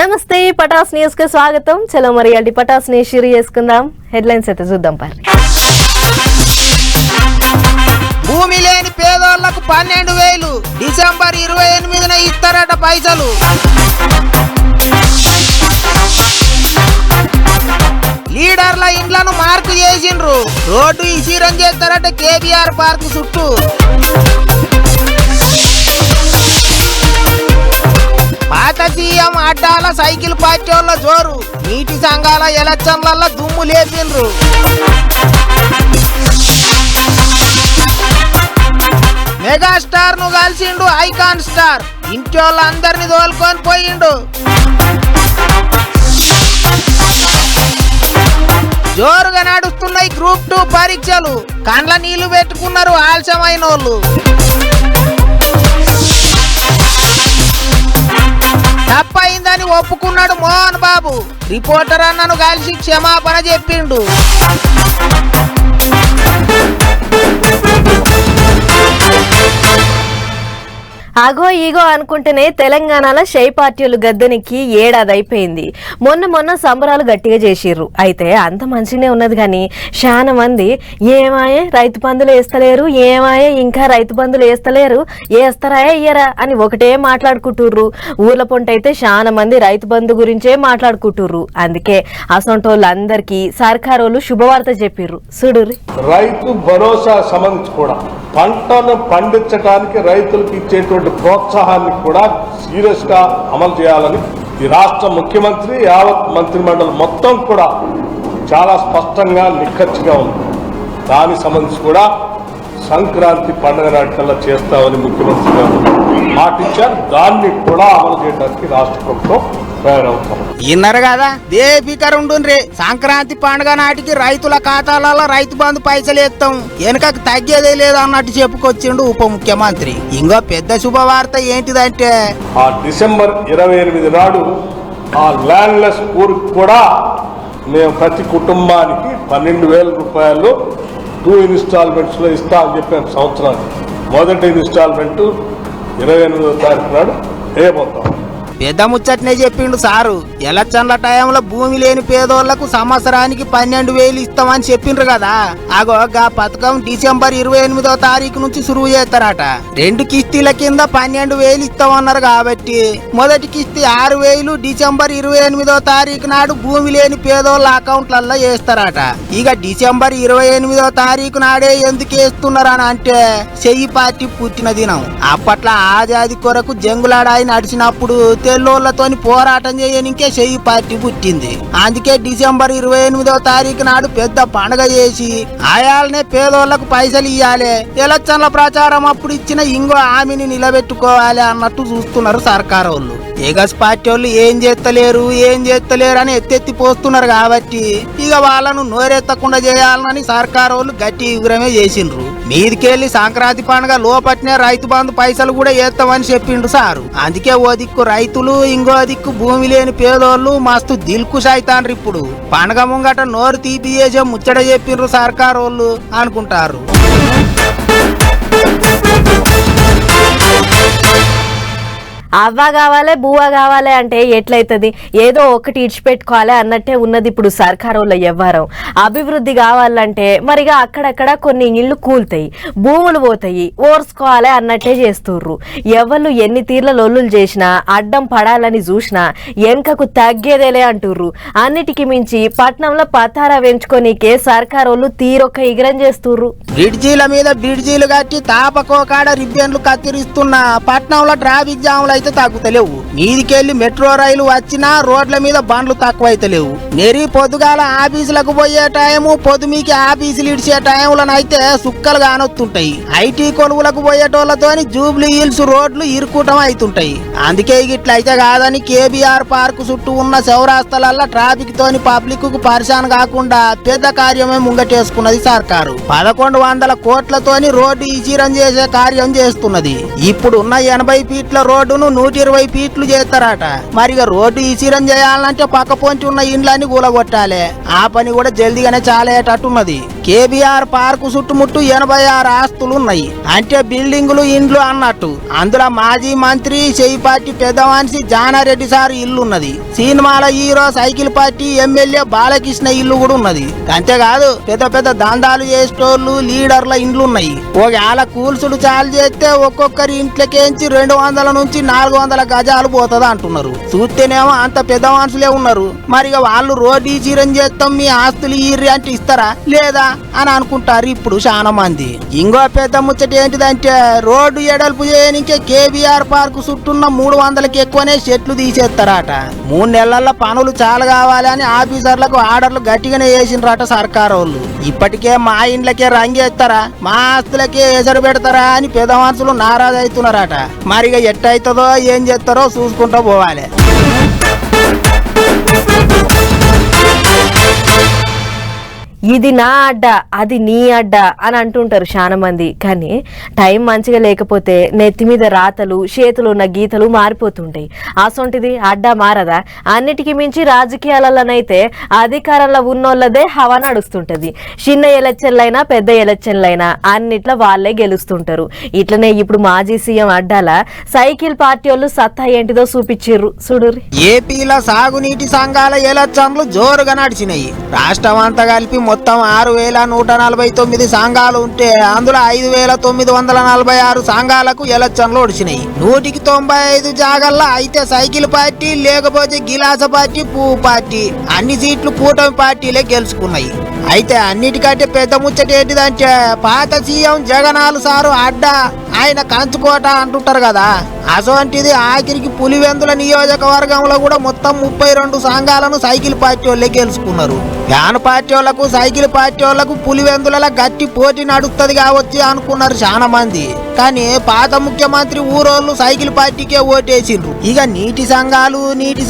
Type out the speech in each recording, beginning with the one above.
నమస్తే పటాస్ న్యూస్ కి స్వాగతం. చలో మరి అల్టి పటాస్ ని షేర్ చేసుకుందాం. హెడ్లైన్స్ అయితే చూద్దాం. భూమి లేని పేదోళ్లకు 12,000 డిసెంబర్ 28న ఇస్తారట పైసలు. లీడర్ల ఇండ్లను మార్కు చేసిండ్రు. రోడ్డు ఇసిరం చేస్తారట కేబీఆర్ పార్క్ చుట్టూ. పాత సీఎం అడ్డాల సైకిల్ పార్టీల జోరు. నీటి సంఘాల ఎలక్షన్లలో దుమ్ము లేపిండ్రు. మెగాస్టార్ ను కలిసిండు ఐకాన్ స్టార్. ఇంటోళ్ళందరినీ తోలుకొని పోయిండు. జోరుగా నడుస్తున్నాయి గ్రూప్ 2 పరీక్షలు. కండ్ల నీళ్లు పెట్టుకున్నారు ఆలస్యమైన వాళ్ళు. తప్పయిందని ఒప్పుకున్నాడు మోహన్ బాబు. రిపోర్టర్ అన్నను కలిసి క్షమాపణ చెప్పిండు. ఆగో ఈగో అనుకుంటేనే తెలంగాణలో షై పార్టీలు గద్దెనికి ఏడాది అయిపోయింది. మొన్న సంబరాలు గట్టిగా చేసిర్రు. అయితే అంత మంచిగానే ఉన్నది కానీ చాలా మంది ఏమాయే రైతు బంధులు వేస్తలేరు, ఏమాయే ఇంకా రైతు బంధులు వేస్తలేరు, వేస్తారా ఇయ్యరా అని ఒకటే మాట్లాడుకుంటుర్రు. ఊర్ల పొంట అయితే చాలా మంది రైతు బంధు గురించే మాట్లాడుకుంటుర్రు. అందుకే అసొంటోళ్ళందరికీ సర్కారోళ్ళు శుభవార్త చెప్పిర్రు. చూడుర్రి. రైతు భరోసా సంబంధించి కూడా పంటను పండించడానికి రైతులకు ఇచ్చేటువంటి ప్రోత్సాహాన్ని కూడా సీరియస్ గా అమలు చేయాలని ఈ రాష్ట్ర ముఖ్యమంత్రి యావత్ మంత్రిమండలి మొత్తం కూడా చాలా స్పష్టంగా నిక్కచ్చిగా ఉంది. దానికి సంబంధించి కూడా సంక్రాంతి పండుగ నాటికల్లా చేస్తామని ముఖ్యమంత్రి గారు మాటిచ్చారు. దాన్ని కూడా అమలు చేయడానికి రాష్ట్ర ప్రభుత్వం తయారవుతాం. విన్నారు కదా, బేఫికరుండ్రి. సంక్రాంతి పండుగ నాటికి రైతుల ఖాతాలలో రైతు బంధు పైసలు ఎత్తాం, వెనుకకు తగ్గేదే లేదు అన్నట్టు చెప్పుకొచ్చిండు ఉప ముఖ్యమంత్రి. ఇంకో పెద్ద శుభవార్త ఏంటిదంటే ఆ డిసెంబర్ 28 నాడు ఆ ల్యాండ్లెస్ పూర్ కూడా మేము ప్రతి కుటుంబానికి 12,000 రూపాయలు 2 ఇన్స్టాల్మెంట్స్ లో ఇస్తా అని చెప్పాను. సంవత్సరానికి మొదటి ఇన్స్టాల్మెంట్ 28వ తారీఖు నాడు వేయబోతాం. పెద్ద ముచ్చట్నే చెప్పిండు సారు. ఎలక్షన్ల టైంలో భూమి లేని పేదోళ్లకు సంవత్సరానికి 12,000 ఇస్తామని చెప్పిండ్రు కదా. ఆ పథకం డిసెంబర్ 28వ తారీఖు నుంచి సురువు చేస్తారట. 2 కిస్తీల కింద 12,000 ఇస్తామన్నారు కాబట్టి మొదటి కిస్తీ 6,000 డిసెంబర్ 28వ తారీఖు నాడు భూమి లేని పేదోళ్ళ అకౌంట్లలో వేస్తారట. ఇక డిసెంబర్ 28వ తారీఖు నాడే ఎందుకు వేస్తున్నారని అంటే చెయ్యి పార్టీ పుట్టిన దినం. అప్పట్లో ఆజాది కొరకు జంగులాడాయి నడిచినప్పుడు తెల్లోళ్లతోని పోరాటం చేయనికే చెయ్యి పార్టీ పుట్టింది. అందుకే డిసెంబర్ 28వ తారీఖు నాడు పెద్ద పండుగ చేసి ఆయాలనే పేదోళ్లకు పైసలు ఇయ్యాలి, ఎలక్షన్ల ప్రచారం అప్పుడు ఇచ్చిన ఇంకో హామీని నిలబెట్టుకోవాలి అన్నట్టు చూస్తున్నారు సర్కారు వాళ్ళు. ఎగస్ పార్టీ వాళ్ళు ఏం చేస్తలేరు అని ఎత్తెత్తి పోస్తున్నారు కాబట్టి ఇక వాళ్ళను నోరెత్తకుండా చేయాలని సర్కారు వాళ్ళు గట్టి విగ్రహమే చేసిండ్రు. మీదికెళ్లి సంక్రాంతి పండుగ లోపట్నే రైతు బంధు పైసలు కూడా వేస్తామని చెప్పిండు సారు. అందుకే ఓ దిక్కు రైతులు, ఇంకో దిక్కు భూమి లేని పేదోళ్ళు మస్తు దిల్కు సైతాన్రు. ఇప్పుడు పండుగ ముంగట నోరు తీపి చేసే ముచ్చట చెప్పిండ్రు సర్కారు వాళ్ళు అనుకుంటారు. అవ్వ కావాలి బువ్వ కావాలి అంటే ఎట్లయితది? ఏదో ఒకటి ఇడిచిపెట్టుకోవాలి అన్నట్టే ఉన్నది ఇప్పుడు సర్కారోళ్ళ వ్యవహారం. అభివృద్ధి కావాలంటే మరిగా అక్కడక్కడ కొన్ని ఇళ్ళు కూలుతాయి, భూములు పోతాయి, ఓర్చుకోవాలి అన్నట్టే చేస్తుర్రు. ఎవరు ఎన్ని తీర్ల లొల్లులు చేసినా అడ్డం పడాలని చూసినా వెనుకకు తగ్గేదేలే అంటుర్రు. అన్నిటికి మించి పట్నంలో పతారా పెంచుకోనికే సర్కారోళ్ళు తీరొక్క ఇగరం చేస్తుర్రు. బ్రిడ్జీల మీద బ్రిడ్జీలు కట్టి తాపకోకాడ రిబ్బన్లు కత్తిరిస్తున్న పట్నంలో ట్రాఫిక్ జాములు అయితే తగ్గుతలేవు. మీదికెళ్లి మెట్రో రైలు వచ్చినా రోడ్ల మీద బండ్లు తక్కువైతలేవు. నెరి పొద్దుగాల ఆఫీసులకు పోయే టైము, పొద్దుమీకి ఆఫీసులు ఇడిచే టైంలోనైతే సుక్కలు కానొస్తుంటాయి. ఐటీ కొలువులకు పోయేటోళ్లతోని జూబ్లీ హిల్స్ రోడ్లు ఇరుకూటం అవుతుంటాయి. అందుకే ఇట్లయితే కాదని కేబీఆర్ పార్క్ చుట్టూ ఉన్న చౌరాస్తలల్లో ట్రాఫిక్ తోని పబ్లిక్ కు పరిశాన్ కాకుండా పెద్ద కార్యమే ముంగటేసుకున్నది సర్కారు. 1,100 కోట్లతోని రోడ్డు ఇచిరం చేసే కార్యం చేస్తున్నది. ఇప్పుడున్న 80 ఫీట్ల రోడ్డును 120 ఫీట్లు చేస్తారట. మరిగా రోడ్డు ఇసిరం చేయాలంటే పక్క పొంచి ఉన్న ఇండ్లన్నీ కూలగొట్టాలి. ఆ పని కూడా జల్దీగానే చాలేటట్టున్నది. కేబీఆర్ పార్కు చుట్టుముట్టు 86 ఆస్తులు ఉన్నాయి. అంటే బిల్డింగులు, ఇండ్లు అన్నట్టు. అందులో మాజీ మంత్రి చేయిపాటి పెద్దవాన్సి జానారెడ్డి సార్ ఇల్లు ఉన్నది. సినిమాల hero cycle party MLA Balakrishna ఇల్లు కూడా ఉన్నది. అంతేకాదు పెద్ద పెద్ద దందాలు చేసేటోళ్ళు, లీడర్ల ఇండ్లు ఉన్నాయి. ఒకవేళ కూల్సుడు చాలు చేస్తే ఒక్కొక్కరి ఇంట్లోకేంచి 200 నుంచి 400 గజాలు పోతుంది అంటున్నారు. చూస్తేనేమో అంత పెద్ద మనుషులే ఉన్నారు. మరి వాళ్ళు రోడ్డు చీరం చేస్తాం, మీ ఆస్తులు ఈర్రి అంటే ఇస్తారా లేదా అని అనుకుంటారు ఇప్పుడు చాలా మంది. ఇంకో పెద్ద ముచ్చట ఏంటిదంటే రోడ్డు ఎడల్పు చేయనికే కేబీఆర్ పార్కు చుట్టూన్న 300కి ఎక్కువనే చెట్లు తీసేస్తారట. 3 నెలల పనులు చాలా కావాలని ఆఫీసర్లకు ఆర్డర్లు గట్టిగానే వేసిండ్రట సర్కారు వాళ్ళు. ఇప్పటికే మా ఇండ్లకే రంగేస్తారా, మా ఆస్తులకే ఎసరు పెడతారా అని పెద్ద మనుషులు నారాజు అవుతున్నారట. మరిగా ఎట్టయితుందో ఏం చేస్తారో చూసుకుంటూ పోవాలి. ఇది నా అడ్డ, అది నీ అడ్డ అని అంటుంటారు చాలా మంది. కానీ టైం మంచిగా లేకపోతే నెత్తి మీద రాతలు, చేతులు ఉన్న గీతలు మారిపోతుంటాయి. అసొంటిది అడ్డ మారదా? అన్నిటికీ మించి రాజకీయాలలోనైతే అధికారంలో ఉన్నోళ్ళదే హవా నడుస్తుంటది. చిన్న ఎలక్షన్లైనా పెద్ద ఎలక్షన్లైనా అన్నిట్లో వాళ్ళే గెలుస్తుంటారు. ఇట్లనే ఇప్పుడు మాజీ సీఎం అడ్డాల సైకిల్ పార్టీ వాళ్ళు సత్తా ఏంటిదో చూపించిర్రు చూడుర్రి. ఏపీలో సాగునీటి సంఘాల ఎలక్షన్లు జోరుగా నడిచినాయి. రాష్ట్రం అంతా కలిపి మొత్తం 6149 సంఘాలు ఉంటే అందులో 5946 సంఘాలకు ఎలక్షన్లు ఒడిచినాయి. 195 జాగల్లో అయితే సైకిల్ పార్టీ, లేకపోతే గిలాస పార్టీ, పువ్వు పార్టీ అన్ని సీట్లు కూటమి పార్టీలే గెలుచుకున్నాయి. అయితే అన్నిటికంటే పెద్ద ముచ్చట ఏంటిదంటే పాత సీఎం జగనాలు సారు అడ్డ, ఆయన కంచుకోట అంటుంటారు కదా. అసోంటిది ఆఖరికి పులివెందుల నియోజకవర్గంలో కూడా మొత్తం 32 సంఘాలను సైకిల్ పార్టీ వాళ్ళే గెలుచుకున్నారు. వ్యాన్ పార్టీ వాళ్లకు, సైకిల్ పార్టీ వాళ్లకు పులివెందుల గట్టి పోటీ నడుస్తుంది కావచ్చు అనుకున్నారు చాలా మంది. కానీ పాత ముఖ్యమంత్రి ఊరోళ్ళు సైకిల్ పార్టీకే ఓటేసిండ్రు. ఇక నీటి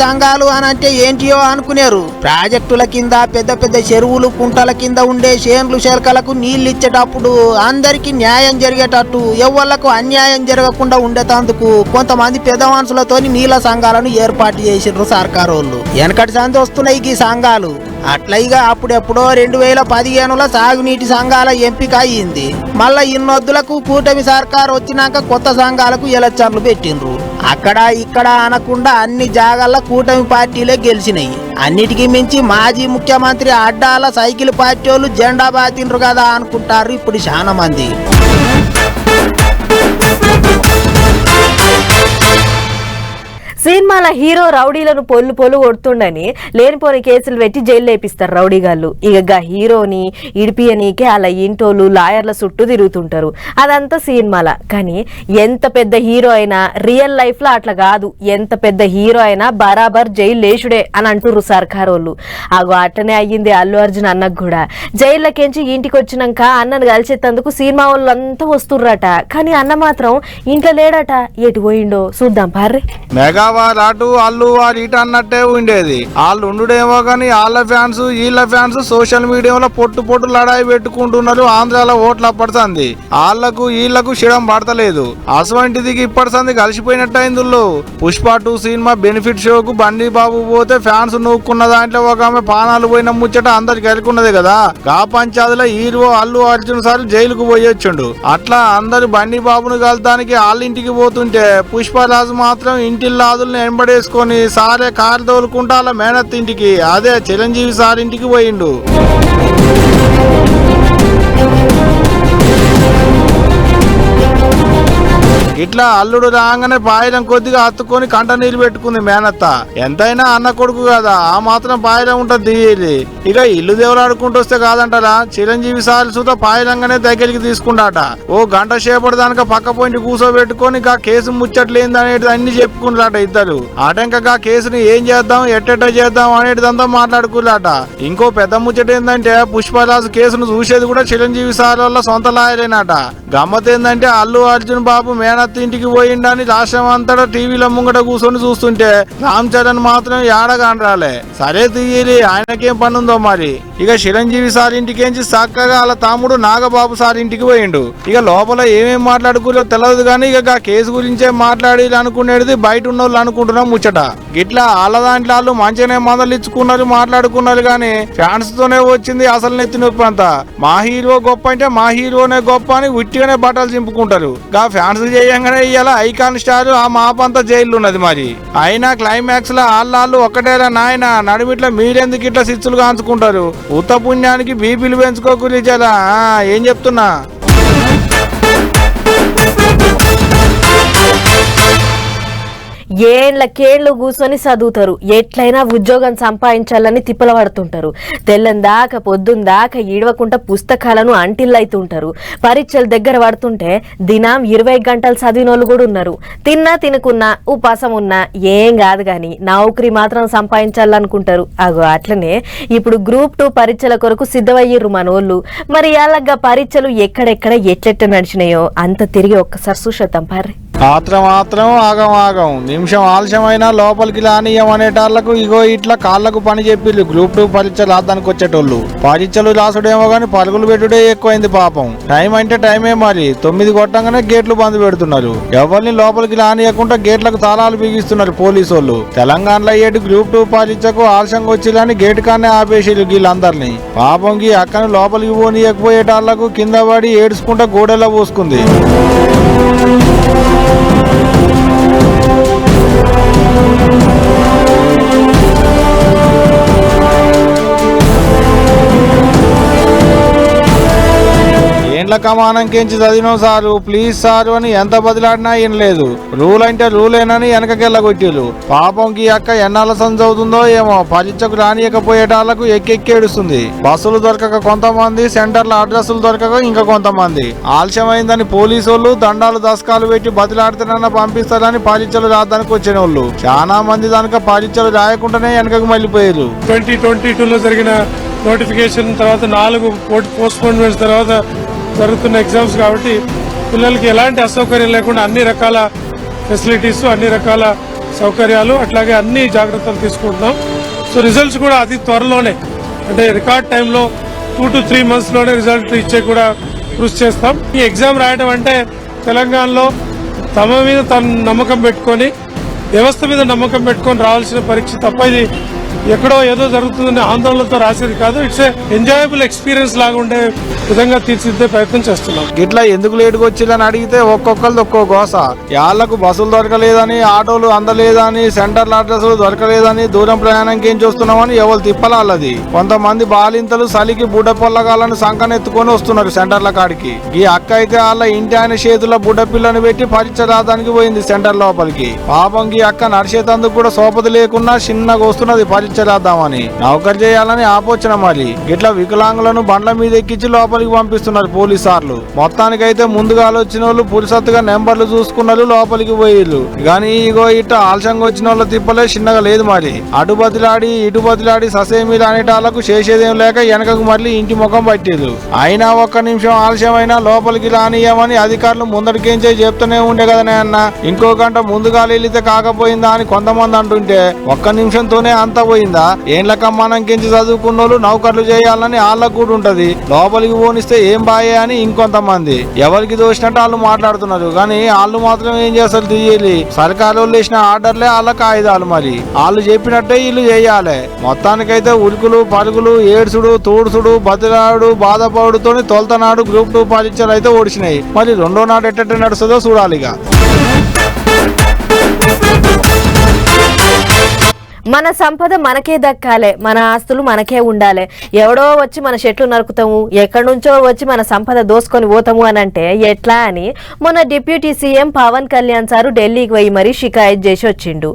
సంఘాలు అని అంటే ఏంటియో అనుకునేరు. ప్రాజెక్టుల కింద పెద్ద పెద్ద చెరువులు, కుంటల కింద ఉండే చేన్లు, చెలకలకు నీళ్లు ఇచ్చేటప్పుడు అందరికి న్యాయం జరిగేటట్టు, ఎవళ్లకు అన్యాయం జరగకుండా ఉండేటందుకు కొంతమంది పెద్ద మనుషులతో నీళ్ళ సంఘాలను ఏర్పాటు చేసిండ్రు సర్కారు వాళ్ళు. వెనకటి సంది వస్తున్నాయి ఈ సంఘాలు. అట్లయిగా అప్పుడెప్పుడో 2015లో సాగునీటి సంఘాల ఎంపిక అయ్యింది. మళ్ళా ఇన్నొద్దులకు కూటమి సర్కారు వచ్చినాక కొత్త సంఘాలకు ఎలక్షన్లు పెట్టిండ్రు. అక్కడ ఇక్కడ అనకుండా అన్ని జాగాల్లో కూటమి పార్టీలే గెలిచినాయి. అన్నిటికీ మించి మాజీ ముఖ్యమంత్రి అడ్డాల సైకిల్ పార్టీ వాళ్ళు జెండా బాతిండ్రు కదా అనుకుంటారు ఇప్పుడు చాలా మంది. సినిమాల హీరో రౌడీలను పొల్లు కొడుతుండని లేనిపోని కేసులు పెట్టి జైలు లేపిస్తారు రౌడీగాళ్ళు. ఇక హీరోని ఇడిపియనీకే అలా ఇంటోళ్ళు, లాయర్ల చుట్టూ తిరుగుతుంటారు. అదంతా సినిమాల. కానీ ఎంత పెద్ద హీరో అయినా రియల్ లైఫ్ లో అట్లా కాదు. ఎంత పెద్ద హీరో అయినా బరాబర్ జైలు లేచుడే అని అంటుర్రు సర్కారోళ్ళు. అగో అట్టనే అయ్యింది అల్లు అర్జున్ అన్నకు కూడా. జైల్లోకించి ఇంటికి వచ్చినాక అన్నను కలిసేందుకు సినిమా వాళ్ళు అంతా వస్తుర్రట. కానీ అన్న మాత్రం ఇంట్లో లేడట. ఎటు పోయిండో చూద్దాం పార్రి. అటు వాళ్ళు వారు ఇటు అన్నట్టే ఉండేది. వాళ్ళు ఉండుడేమో కానీ వాళ్ళ ఫ్యాన్స్ వీళ్ళ ఫ్యాన్స్ సోషల్ మీడియాలో పొట్టు లడాయి పెట్టుకుంటున్నారు. ఆంధ్రాలో ఓట్లు అప్పడుతుంది. వాళ్ళకు వీళ్లకు చిడం పడతలేదు. అసవంటిది ఇప్పటిసంది కలిసిపోయినట్టయిందులో. పుష్ప 2 సినిమా బెనిఫిట్ షోకు బండి బాబు పోతే ఫ్యాన్స్ నూక్కున్న దాంట్లో ఒక ఆమె పానాలు పోయిన ముచ్చట అందరికి కలికున్నది కదా. గా పంచాయతీలో హీరో అల్లు అర్జున్ సార్ జైలుకు పోయొచ్చుండు. అట్లా అందరు బండి బాబును కలతానికి వాళ్ళ ఇంటికి పోతుంటే పుష్పరాజు మాత్రం ఇంటిల్లాదుల్ని వెంబడేసుకొని సారే కారు తోలుకుంటా అలా మేనత్ ఇంటికి, అదే చిరంజీవి సార్ ఇంటికి పోయిండు. ఇట్లా అల్లుడు రాగానే పాయలం కొద్దిగా హత్తుకొని కంట నీళ్ళు పెట్టుకుంది మేనత్త. ఎంతైనా అన్న కొడుకు కదా, ఆ మాత్రం పాయలం ఉంటుంది దియ్యేది. ఇక ఇల్లు దేవులాడుకుంటూ వస్తే కాదంటారా, చిరంజీవి సార్ సుత పాయలంగానే దగ్గరికి తీసుకుంటాట. ఓ గంట సేపటి దానిక పక్క పోయింటి కూర్చోబెట్టుకొని గా కేసు ముచ్చట్లేంది అనేది అన్ని చెప్పుకుంటారట ఇద్దరు. ఆటంకగా కేసుని ఏం చేద్దాం, ఎట్టెట్ట చేద్దాం అనేటిదంతా మాట్లాడుకున్నాట. ఇంకో పెద్ద ముచ్చట ఏంటంటే పుష్పరాజు కేసును చూసేది కూడా చిరంజీవి సార్ వల్ల సొంత లాయరేనట. గమ్మత్ ఏంటంటే అల్లు అర్జున్ బాబు మేనత్ భర్త ఇంటికి పోయిండని రాష్ట్రం అంతటా టీవీల ముంగట కూర్చొని చూస్తుంటే రామ్ చరణ్ మాత్రం ఏడగానరాలే. సరే తీయలి, ఆయనకేం పనుందో మరి. ఇక చిరంజీవి సార్ ఇంటికేంచి చక్కగా వాళ్ళ తమ్ముడు నాగబాబు సార్ ఇంటికి పోయిండు. ఇక లోపల ఏమేం మాట్లాడుకురో తెలియదు కానీ ఇక కేసు గురించే మాట్లాడి అనుకునేది బయట ఉన్న వాళ్ళు అనుకుంటున్నాం ముచ్చట. గిట్లా వాళ్ళ దాంట్లో వాళ్ళు మంచిగానే మందలు ఇచ్చుకున్నారు, మాట్లాడుకున్నారు కానీ ఫ్యాన్స్ తోనే వచ్చింది అసలు నెత్తి నొప్పి అంతా. మా హీరో గొప్ప అంటే మా హీరోనే గొప్ప అని ఉట్టిగానే బట్టలు చింపుకుంటారు. గా ఫ్యాన్స్ చేయంగానే ఇవాళ ఐకాన్ స్టార్ ఆ మాపంతా జైలు ఉన్నది మరి. అయినా క్లైమాక్స్ లో ఆళ్ళు ఒక్కటేరా నాయన, నడుమిట్లా మీరెందుకు ఇట్లా సిచ్చులు కాంచుకుంటారు? ఉత్త పుణ్యానికి బీపీలు పెంచుకోకూరి చాలా ఏం చెప్తున్నా. ఏళ్లకేళ్లు కూర్చొని చదువుతారు, ఎట్లయినా ఉద్యోగం సంపాదించాలని తిప్పల పడుతుంటారు. తెల్లందాకా పొద్దుందాకా ఈడవకుండా పుస్తకాలను అంటిల్లైతుంటారు. పరీక్షలు దగ్గర పడుతుంటే దినం 20 గంటలు చదివినోళ్ళు కూడా ఉన్నారు. తిన్నా తినకున్నా ఉపాసం ఉన్నా ఏం కాదు గాని నౌకరీ మాత్రం సంపాదించాలనుకుంటారు. అగో అట్లనే ఇప్పుడు గ్రూప్ 2 పరీక్షల కొరకు సిద్ధమయ్యిర్రు మనోళ్ళు. మరి అలాగా పరీక్షలు ఎక్కడెక్కడ ఎట్లెట్ట నడిచినాయో అంత తిరిగి ఒక్కసారి చూసేద్దాం పార్రి. మాత్రం ఆగం నిమిషం ఆలస్యమైనా లోపలికి రానియం అనేటాళ్లకు ఇగో ఇట్లా కాళ్లకు పని చెప్పిళ్ళు. గ్రూప్ 2 పరీక్షలు రాద్దానికి వచ్చేటోళ్ళు పరీక్షలు రాసుడేమో గాని పరుగులు పెట్టుడే ఎక్కువైంది పాపం. టైం అంటే టైమే మరి. 9 కొట్టంగానే గేట్లు బంద్ పెడుతున్నారు. ఎవరిని లోపలికి రానియకుండా గేట్లకు తాళాలు బిగిస్తున్నారు పోలీసు వాళ్ళు. తెలంగాణలో అయ్యేటి గ్రూప్ 2 పరీక్షకు ఆలస్యంగా వచ్చిలని గేటు కానే ఆపేసిళ్ళు వీళ్ళందరినీ. పాపం గీ అక్కను లోపలికి పోనీయకపోయేటాళ్లకు కింద పడి ఏడ్చుకుంటా గోడెల్లో పోసుకుంది. ఏండ్ల కమానంకేంచి చదివినాం సారు, ప్లీజ్ సారు అని ఎంత బదిలాడినా ఏం లేదు. రూల్ అంటే రూలేనని వెనకకెళ్ళగొట్టిలు. పాపం గీ అక్క ఎన్నాళ్ళ సంచవుతుందో ఏమో, పరీక్షకు రానియకపోయేటాళ్లకు ఎక్కెక్కేడుస్తుంది. బస్సులు దొరకక కొంతమంది, సెంటర్ల అడ్రస్సులు దొరకక ఇంకా కొంతమంది. ఆలస్యమైందని పోలీసు వాళ్ళు దండాలు దశకాలు పెట్టి బదిలాడుతున్నా పంపిస్తారని పరీక్షలు రాద్దానికి వచ్చిన వాళ్ళు చాలా మంది దానిక పరీక్షలు రాయకుండానే వెనకకు మళ్ళీపోయారు. 2022లో జరిగిన నోటిఫికేషన్ తర్వాత 4 పోస్ట్పోన్మెంట్స్ తర్వాత జరుగుతున్న ఎగ్జామ్స్ కాబట్టి పిల్లలకి ఎలాంటి అసౌకర్యం లేకుండా అన్ని రకాల ఫెసిలిటీస్, అన్ని రకాల సౌకర్యాలు, అట్లాగే అన్ని జాగ్రత్తలు తీసుకుంటున్నాం. సో రిజల్ట్స్ కూడా అతి త్వరలోనే, అంటే రికార్డ్ టైంలో 2 to 3 months లోనే రిజల్ట్ ఇచ్చే కూడా కృషి చేస్తాం. ఈ ఎగ్జామ్ రాయడం అంటే తెలంగాణలో తమ మీద తన నమ్మకం పెట్టుకొని, వ్యవస్థ మీద నమ్మకం పెట్టుకొని రావాల్సిన పరీక్ష తప్ప ఇది ఎక్కడో ఏదో జరుగుతుందని ఆందోళనతో రాసేది కాదు. ఇట్స్ ఎంజాయబుల్ ఎక్స్పీరియన్స్ లాగా ఉండే విధంగా తీర్చిదిద్దే ప్రయత్నం చేస్తున్నాం. ఇట్లా ఎందుకు లేటుగా వచ్చిందని అడిగితే ఒక్కొక్కరిది ఒక్కో గోస. యాళ్లకు బస్సులు దొరకలేదని, ఆటోలు అందలేదని, సెంటర్ల అడ్రస్లు దొరకలేదని, దూరం ప్రయాణంకి ఏం చూస్తున్నామని ఎవరు తిప్పలాలది. కొంతమంది బాలింతలు చలికి బుడ్డ పొల్లగాలను సంకనెత్తుకొని వస్తున్నారు సెంటర్ల కాడికి. ఈ అక్క అయితే వాళ్ళ ఇంటి ఆయన చేతుల బుడ్డ పిల్లని పెట్టి పరీక్ష రాదానికి పోయింది సెంటర్ లోపలికి. పాపం ఈ అక్క నడిచేతందుకు కూడా సోపతి లేకున్నా చిన్నగా వస్తున్నది పరీక్ష రాద్దామని. నౌకరు చేయాలని ఆపోచన మరి. గిట్లా వికలాంగులను బండ్ల మీద ఎక్కించి లోపలికి పంపిస్తున్నారు పోలీసార్లు. మొత్తానికైతే ముందుగా వచ్చిన వాళ్ళు పురుసత్తుగా నెంబర్లు చూసుకున్నారు, లోపలికి పోయిళ్ళు. గానీ ఇగో ఇట్లా ఆలస్యంగా వచ్చిన వాళ్ళ తిప్పలే చిన్నగా లేదు మరి. అటు బతిలాడి ఇటు బతిలాడి ససేమీలు అనేటాళ్లకు చేసేదేం లేక వెనకకు మళ్ళీ ఇంటి ముఖం పట్టిరు. అయినా ఒక్క నిమిషం ఆలస్యమైనా లోపలికి రానియమని అధికారులు ముందడికేంచే చెప్తూనే ఉండే కదనే అన్న. ఇంకో గంట ముందుగా వెళితే కాకపోయిందా అని కొంతమంది అంటుంటే ఒక్క నిమిషంతోనే అంతా పోయిందా? ఏండ్ల కమ్మానంకించి చదువుకున్నోళ్ళు నౌకర్లు చేయాలని వాళ్ళకు కూడా ఉంటది. లోపలికి పోనిస్తే ఏం బాయే అని ఇంకొంతమంది. ఎవరికి దోసినట్టు వాళ్ళు మాట్లాడుతున్నారు. కానీ వాళ్ళు మాత్రం ఏం చేస్తారు తీయాలి. సర్కారు వాళ్ళు వేసిన ఆర్డర్లే వాళ్ళ కాయిదాలు మరి. వాళ్ళు చెప్పినట్టే వీళ్ళు చేయాలి. మొత్తానికైతే ఉరుకులు పరుగులు, ఏడ్సుడు, తూడుసుడు, బతిలాడు, బాధపడుతో తొలతనాడు గ్రూప్ 2 పరీక్షలు అయితే ఓడిచినాయి. మరి రెండో నాడు ఎట్ట నడుస్తుందో చూడాలిగా. మన సంపద మనకే దక్కాలే, మన ఆస్తులు మనకే ఉండాలి. ఎవడో వచ్చి మన చెట్లు నరుకుతాము, ఎక్కడి నుంచో వచ్చి మన సంపద దోసుకొని పోతాము అని అంటే ఎట్లా అని మొన్న deputy CM Pawan Kalyan sir ఢిల్లీకి పోయి మరీ షికాయత్ చేసి వచ్చిండు.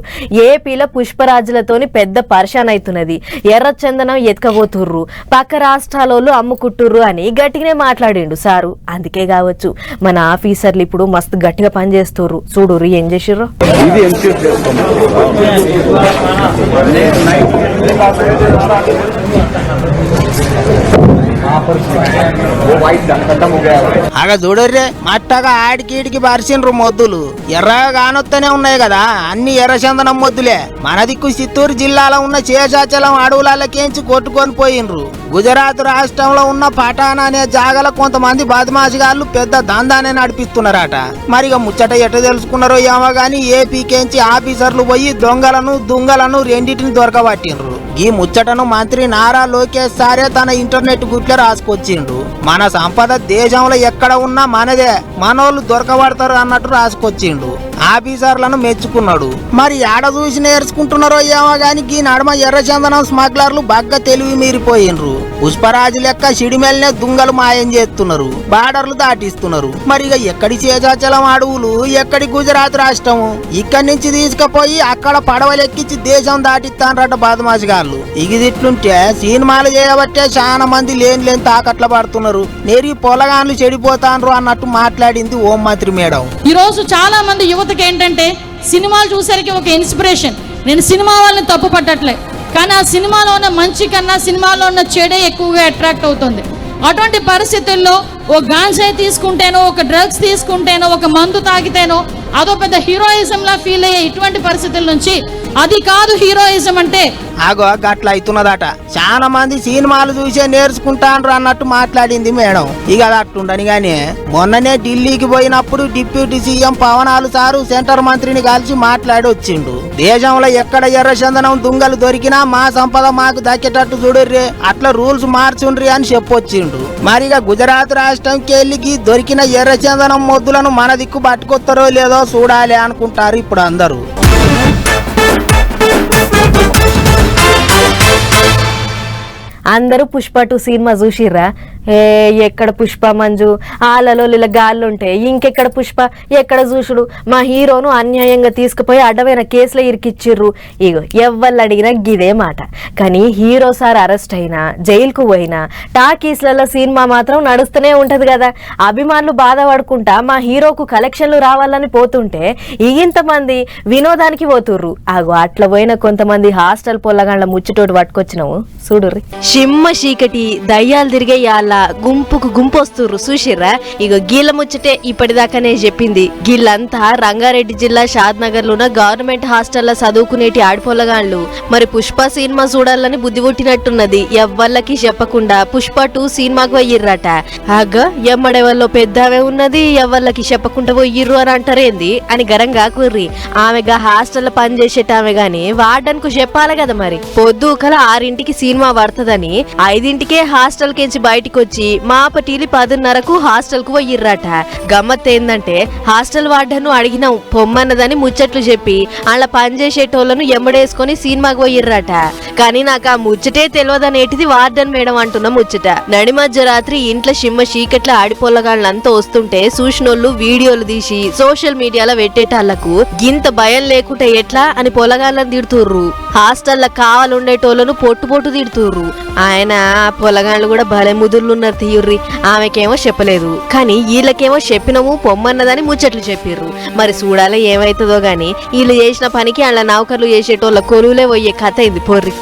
ఏపీలో పుష్పరాజులతోని పెద్ద పరిశాన్ అవుతున్నది, ఎర్ర చందనం ఎత్తుకపోతుర్రు, పక్క రాష్ట్రాలోళ్ళు అమ్ముకుంటుర్రు అని గట్టిగానే మాట్లాడిండు సారు. అందుకే కావచ్చు మన ఆఫీసర్లు ఇప్పుడు మస్తు గట్టిగా పనిచేస్తుర్రు. చూడుర్రు ఏం చేసిర్రు. वो वाइट खत्म हो गया है। అగ చూడర్రే మట్టగా ఆడికీడికి పరిచిండ్రు మొద్దులు ఎర్రగా కానొత్తనే ఉన్నాయి కదా అన్ని ఎర్రచందనం మొద్దులే. మన దిక్కు చిత్తూరు జిల్లాలో ఉన్న శేషాచలం అడవులకేంచి కొట్టుకొని పోయిండ్రు. గుజరాత్ రాష్ట్రంలో ఉన్న పటాన్ అనే జాగల కొంతమంది బదమాషిగాళ్ళు పెద్ద దందానే నడిపిస్తున్నారట. మరిగా ముచ్చట ఎట్ట తెలుసుకున్నారో ఏమో గానీ ఏపీకేంచి ఆఫీసర్లు పోయి దుంగలను రెండింటిని దొరకబట్టిండ్రు. ఈ ముచ్చటను మంత్రి నారా లోకేష్ సారే తన ఇంటర్నెట్ గుట్లో రాసుకొచ్చిండు. మన సంపద దేశంలో ఎక్కడ ఉన్నా మనదే, మనోళ్ళు దొరకబడతారు అన్నట్టు రాసుకొచ్చిండు. ఆఫీసర్లను మెచ్చుకున్నాడు. మరి ఏడ చూసి నేర్చుకుంటున్నారో ఏమో గాని ఈ నడమ ఎర్రచందనం స్మగ్లర్లు బగ్గ తెలివి మీరిపోయిండ్రు. పుష్పరాజు లెక్క సిడిమెల్నే దుంగలు మాయం చేస్తున్నారు, బార్డర్లు దాటిస్తున్నారు. మరి ఇక ఎక్కడి శేషాచలం అడవులు, ఎక్కడి గుజరాత్ రాష్ట్రము, ఇక్కడి నుంచి తీసుకుపోయి అక్కడ పడవలెక్కించి దేశం దాటిస్తానరట బదమాషిగాళ్ళు. ఇగిదిట్లుంటే సినిమాలు చేయబట్టే చాలా మంది లేని తాకట్ల పడుతున్నారు, నేరి పొలగాన్లు చెడిపోతాన్రు అన్నట్టు మాట్లాడింది హోం మంత్రి మేడం. ఈ రోజు చాలా మంది యువతకి ఏంటంటే సినిమాలు చూసేసరికి ఒక ఇన్స్పిరేషన్. నేను సినిమా వాళ్ళని తప్పు పట్టట్లే, కానీ ఆ సినిమాలో ఉన్న మంచి కన్నా సినిమాలో ఉన్న చెడే ఎక్కువగా అట్రాక్ట్ అవుతుంది. అటువంటి పరిస్థితుల్లో ఓ గాంజాయి తీసుకుంటేనో, ఒక డ్రగ్స్ తీసుకుంటేనో, ఒక మందు తాగితేనో అదో పెద్ద హీరోయిజం లా ఫీల్ అయ్యే ఇటువంటి పరిస్థితుల నుంచి అది కాదు హీరోయిజం అంటే. ఆగో గట్ల అవుతున్నదట. చాలా మంది సినిమాలు చూసే నేర్చుకుంటాండ్రు అన్నట్టు మాట్లాడింది మేడం. ఇక అది అట్టుండని గానీ మొన్ననే ఢిల్లీకి పోయినప్పుడు డిప్యూటీ సీఎం పవనాలు సారు సెంటర్ మంత్రిని కలిసి మాట్లాడి వచ్చిండు. దేశంలో ఎక్కడ ఎర్రచందనం దుంగలు దొరికినా మా సంపద మాకు దక్కేటట్టు చూడుర్రి, అట్లా రూల్స్ మార్చుండ్రి అని చెప్పొచ్చిండు. మరిగా గుజరాత్ రాష్ట్రంకి వెళ్ళి దొరికిన ఎర్రచందనం మొద్దులను మన దిక్కు పట్టుకొస్తారో లేదో చూడాలి అనుకుంటారు ఇప్పుడు అందరూ. అందరూ పుష్ప 2 సినిమా చూసిర్రా? ఎక్కడ పుష్ప మంజు ఆలలో ఇలా గాళ్ళుంటే ఇంకెక్కడ పుష్ప ఎక్కడ చూసుడు. మా హీరోను అన్యాయంగా తీసుకుపోయి అడ్డమైన కేసులో ఇరికిచ్చిర్రు. ఇగో ఎవ్వళ్ళు అడిగినా గిదే మాట. కానీ హీరో సార్ అరెస్ట్ అయినా జైలుకు పోయినా టాకీస్లలో సినిమా మాత్రం నడుస్తూనే ఉంటది కదా. అభిమానులు బాధపడుకుంటా మా హీరోకు కలెక్షన్లు రావాలని పోతుంటే ఇంతమంది వినోదానికి పోతుర్రు. అగో అట్లా పోయిన కొంతమంది హాస్టల్ పొల్లగాళ్ళ ముచ్చటోటి పట్టుకొచ్చినాము చూడుర్రి. సిమ్మ చీకటి దయ్యాలు తిరిగే యాళ్ళ గుంపుకు గుంపు వస్తుర్రు చూసిర్రా? ఇగో గీళ్ళ ముచ్చటే ఇప్పటిదాకానే చెప్పింది. గీళ్ళంతా రంగారెడ్డి జిల్లా షాద్ నగర్ లోన గవర్నమెంట్ హాస్టల్లో చదువుకునేటి ఆడిపోలగాళ్ళు. మరి పుష్ప సినిమా చూడాలని బుద్ధి పుట్టినట్టున్నది. ఎవ్వళ్ళకి చెప్పకుండా పుష్ప 2 సినిమాకు పోయిర్రట. ఆగ ఎమ్మడెవల్లో పెద్దవే ఉన్నది, ఎవ్వళ్ళకి చెప్పకుండా పోయిర్రు అని అంటారేంది అని గరంగా కుర్రి. ఆమెగా హాస్టల్లో పనిచేసేటామె గాని వార్డెన్కు చెప్పాలి కదా. మరి పొద్దుకల 6ంటికి సినిమా పడుతుందని 5ంటికే హాస్టల్ కించి బయటికి వచ్చి మాపటీలి 10:30కు హాస్టల్ కు పోయిర్రట. గమ్మత్ ఏందంటే హాస్టల్ వార్డెన్ అడిగినాం పొమ్మన్నదని ముచ్చట్లు చెప్పి అలా పనిచేసేటోళ్లను ఎమ్మడేసుకొని సినిమాకు పోయిర్రట. కానీ నాకు ఆ ముచ్చటే తెలియదనేటిది వార్డెన్ మేడం అంటున్న ముచ్చట. నడి మధ్య రాత్రి ఇంట్లో సిమ్మ చీకట్ల ఆడిపోలగాళ్ళంతా వస్తుంటే చూసినోళ్ళు వీడియోలు తీసి సోషల్ మీడియాలో పెట్టేటాళ్లకు గింత భయం లేకుంటే ఎట్లా అని పొలగాళ్ళని తిడుతుర్రు. హాస్టల్లో కావాలుండేటోళ్లను పొట్టు తిడుతుర్రు. ఆయన పొలగాళ్ళు కూడా భలే ముదుర్లున్నారు తీయుర్రి. ఆమెకేమో చెప్పలేదు, కానీ వీళ్ళకేమో చెప్పినము పొమ్మన్నదని ముచ్చట్లు చెప్పిర్రు. మరి చూడాలి ఏమైతుందో గాని వీళ్ళు చేసిన పనికి వాళ్ళ నౌకర్లు చేసేటోళ్ళ కొలువులే పోయే కథ అయింది పొర్రి.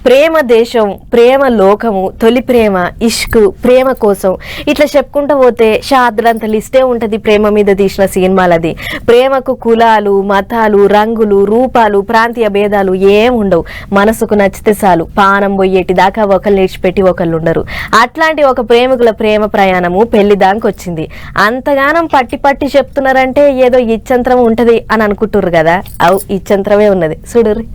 ప్రేమ దేశం, ప్రేమ లోకము, తొలి ప్రేమ, ఇష్క్, ప్రేమ కోసం ఇట్లా చెప్పుకుంటూ పోతే షాద్రంత లిస్టే ఉంటది ప్రేమ మీద తీసిన సినిమాలది. ప్రేమకు కులాలు, మతాలు, రంగులు, రూపాలు, ప్రాంతీయ భేదాలు ఏం ఉండవు. మనసుకు నచ్చితే చాలు పానం పోయేటి దాకా ఒకళ్ళు నిడిచిపెట్టి ఒకళ్ళు ఉండరు. అట్లాంటి ఒక ప్రేమికుల ప్రేమ ప్రయాణము పెళ్లి దాకొచ్చింది. అంతగానం పట్టి చెప్తున్నారంటే ఏదో ఇచ్చంత్రం ఉంటది అని అనుకుంటుర్రు కదా. అవు ఇచ్చంత్రమే ఉన్నది చూడుర్రి.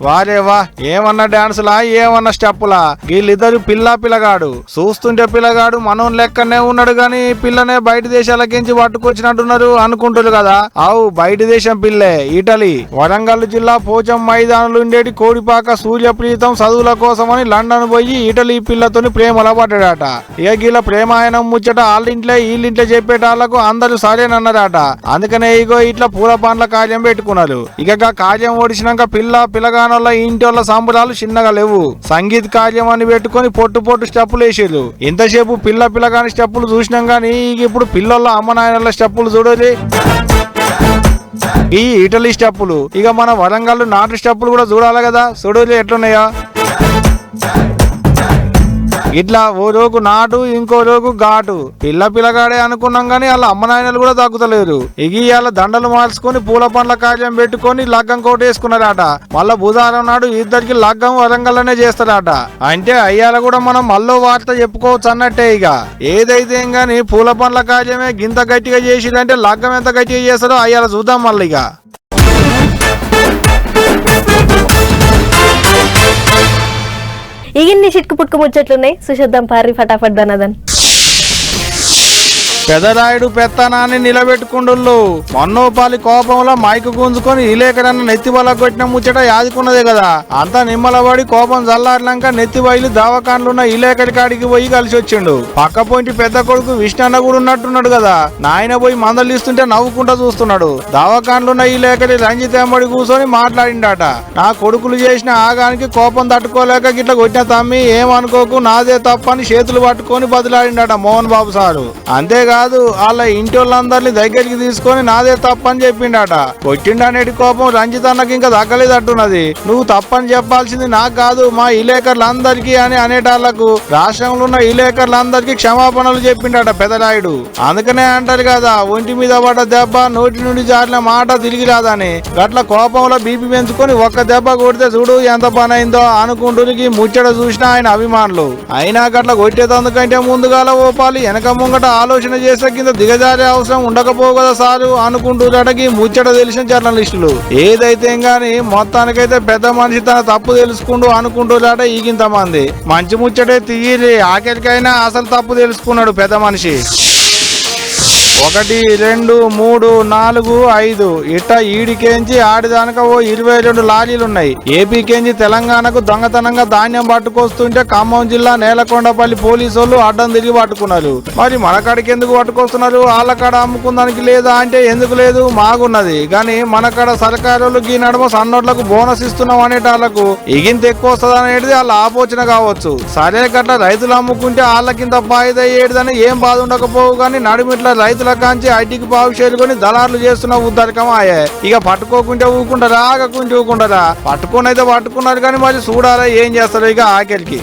వారేవా ఏమన్నా డాన్సులా ఏమన్నా స్టెప్పులా. వీళ్ళిద్దరు పిల్లగాడు చూస్తుంటే పిల్లగాడు మనోన్ లెక్కనే ఉన్నాడు గాని పిల్లనే బయట దేశాలకించి పట్టుకొచ్చినట్టున్నారు అనుకుంటారు కదా. అవు బయట దేశం పిల్లే ఇటలీ. వరంగల్ జిల్లా పోచం మైదానులు ఉండేటి కోడిపాక సూర్యప్రీతం చదువుల కోసమని లండన్ పోయి ఇటలీ పిల్లతోని ప్రేమలో పడ్డాడట. ఇక గీల ప్రేమాయణం ముచ్చట వాళ్ళింట్లో వీళ్ళింట్లో చెప్పేటాళ్లకు అందరూ సరేనన్నారట. అందుకనే ఇగో ఇట్లా పూల పండ్ల కార్యం పెట్టుకున్నారు. ఇక కార్యం ఓడిచినాక పిల్లగాన తెలంగాణలో ఇంటి వాళ్ళ సంబరాలు చిన్నగా లేవు. సంగీత కార్యక్రమాన్ని పెట్టుకొని పొట్టు స్టెప్పులు వేసేది. ఇంతసేపు పిల్లగాని స్టెప్పులు చూసినాం గానీ ఇప్పుడు పిల్లల అమ్మ నాయనల స్టెప్పులు చూడాలి. ఈ ఇటలీ స్టెప్పులు, ఇక మన వరంగల్ నాటు స్టెప్పులు కూడా చూడాలి కదా. చూడాలి ఎట్లున్నాయా. ఇట్లా ఓ రోజు నాటు ఇంకో రోజు ఘాటు. పిల్లగాడే అనుకున్నాం గానీ వాళ్ళ అమ్మ నాయనలు కూడా తగ్గుతలేరు. ఇవాళ దండలు మార్చుకొని పూల పండ్ల కార్యం పెట్టుకొని లగ్గం కోట వేసుకున్నారట. మళ్ళా బుధవారం నాడు ఇద్దరికి లగ్గం వరంగల్లోనే చేస్తారట. అంటే అయ్యాల కూడా మనం మళ్ళీ వార్త చెప్పుకోవచ్చు అన్నట్టే. ఇక ఏదైతే గానీ పూల పండ్ల కార్యమే గింత గట్టిగా చేసిందంటే లగ్గం ఎంత గట్టిగా చేస్తారో అయ్యాల చూద్దాం మళ్ళీ. ఇక ఇగిన్ని చిట్కు పుట్టుకు ముచ్చట్లున్నాయి, చూసేద్దాం పారి ఫటాఫట్ దనదన్. పెదరాయుడు పెత్తనాన్ని నిలబెట్టుకుండు. మొన్నోపాలి కోపంలో మైకు గుంజుకొని ఇలేకరన్న నెత్తి బల కొట్టిన ముచ్చట యాదుకున్నదే కదా. అంతా నిమ్మలబడి కోపం చల్లారినాక నెత్తి బయలు దావకాండ్లున్న ఇలేకరి కాడికి పోయి కలిసి వచ్చిండు. పక్క పోయింటి పెద్ద కొడుకు విష్ణన్న కూడా ఉన్నట్టున్నాడు కదా. నాయన పోయి మందలిస్తుంటే నవ్వుకుంటా చూస్తున్నాడు. దావకాండ్లున్న ఇలేకరి రంజిత్ ఎంబడి కూర్చొని మాట్లాడిండట. నా కొడుకులు చేసిన ఆగానికి కోపం తట్టుకోలేక గిట్ల కొట్టిన తమ్మి ఏమనుకోకు, నాదే తప్పని చేతులు పట్టుకొని బదిలాడిండట మోహన్ బాబు సారు. అంతేగా కాదు, వాళ్ళ ఇంటి వాళ్ళందరినీ దగ్గరికి తీసుకొని నాదే తప్పని చెప్పిండట. కొట్టిండనేటి కోపం రంజిత్ అన్నకి ఇంకా తగ్గలేదట్టున్నది. నువ్వు తప్పని చెప్పాల్సింది నాకు కాదు, మా ఇలేకర్లందరికీ అని అనేటాళ్లకు రాష్ట్రంలో ఉన్న ఇలేకర్లందరికీ క్షమాపణలు చెప్పిండట పెదరాయుడు. అందుకనే అంటారు కదా, ఒంటి మీద పడ్డ దెబ్బ నోటి నుండి జారిన మాట తిరిగి రాదని. గట్ల కోపంలో బీపీ పెంచుకొని ఒక్క దెబ్బ కొడితే చూడు ఎంత పని అయిందో అనుకుంటునికి ముచ్చట చూసిన ఆయన అభిమానులు. అయినా గట్ల కొట్టేటందుకంటే ముందుగాల ఓపాలి, వెనక ముంగట ఆలోచన చేసే కింద దిగజారే అవసరం ఉండకపోవు కదా సారు అనుకుంటున్నటకి ముచ్చట తెలిసిన జర్నలిస్టులు. ఏదైతే గాని మొత్తానికైతే పెద్ద మనిషి తన తప్పు తెలుసుకుంటూ అనుకుంటున్నాట ఈగింత మంది. మంచి ముచ్చటే తీరి ఆఖరికైనా అసలు తప్పు తెలుసుకున్నాడు పెద్ద మనిషి. 1, 2, 3, 4, 5 ఇట్ట ఈడికేంచి ఆడిదానక ఓ 22 లారీలున్నాయి. ఏపీకేంచి తెలంగాణకు దొంగతనంగా ధాన్యం పట్టుకొస్తుంటే ఖమ్మం జిల్లా నేలకొండపల్లి పోలీసులు అడ్డం తిరిగి పట్టుకున్నారు. మరి మన కాడికి ఎందుకు పట్టుకొస్తున్నారు? వాళ్ళ కాడ అమ్ముకుందానికి లేదా అంటే ఎందుకు లేదు, మాగున్నది. కానీ మన కాడ సర్కారులు ఈ నడుమ సన్నోట్లకు బోనస్ ఇస్తున్నాం అనేటాళ్లకు ఇగింత ఎక్కువ వస్తుంది అనేది వాళ్ళ ఆలోచన కావచ్చు. సరే గట్ల రైతులు అమ్ముకుంటే వాళ్ళకింత బాయిదా ఏడుదని ఏం బాధ ఉండకపోవు. కానీ నడుమిట్ల రైతుల కాంచి ఐటీకి బాగు చేరుకొని దళారులు చేస్తున్న ఉద్దరకం ఆయే. ఇక పట్టుకోకుంటే ఊకుంటారా, ఆగకుంటే ఊకుంటారా? పట్టుకుని అయితే పట్టుకున్నారు కానీ మరి చూడాలా ఏం చేస్తారు ఇక ఆఖరికి.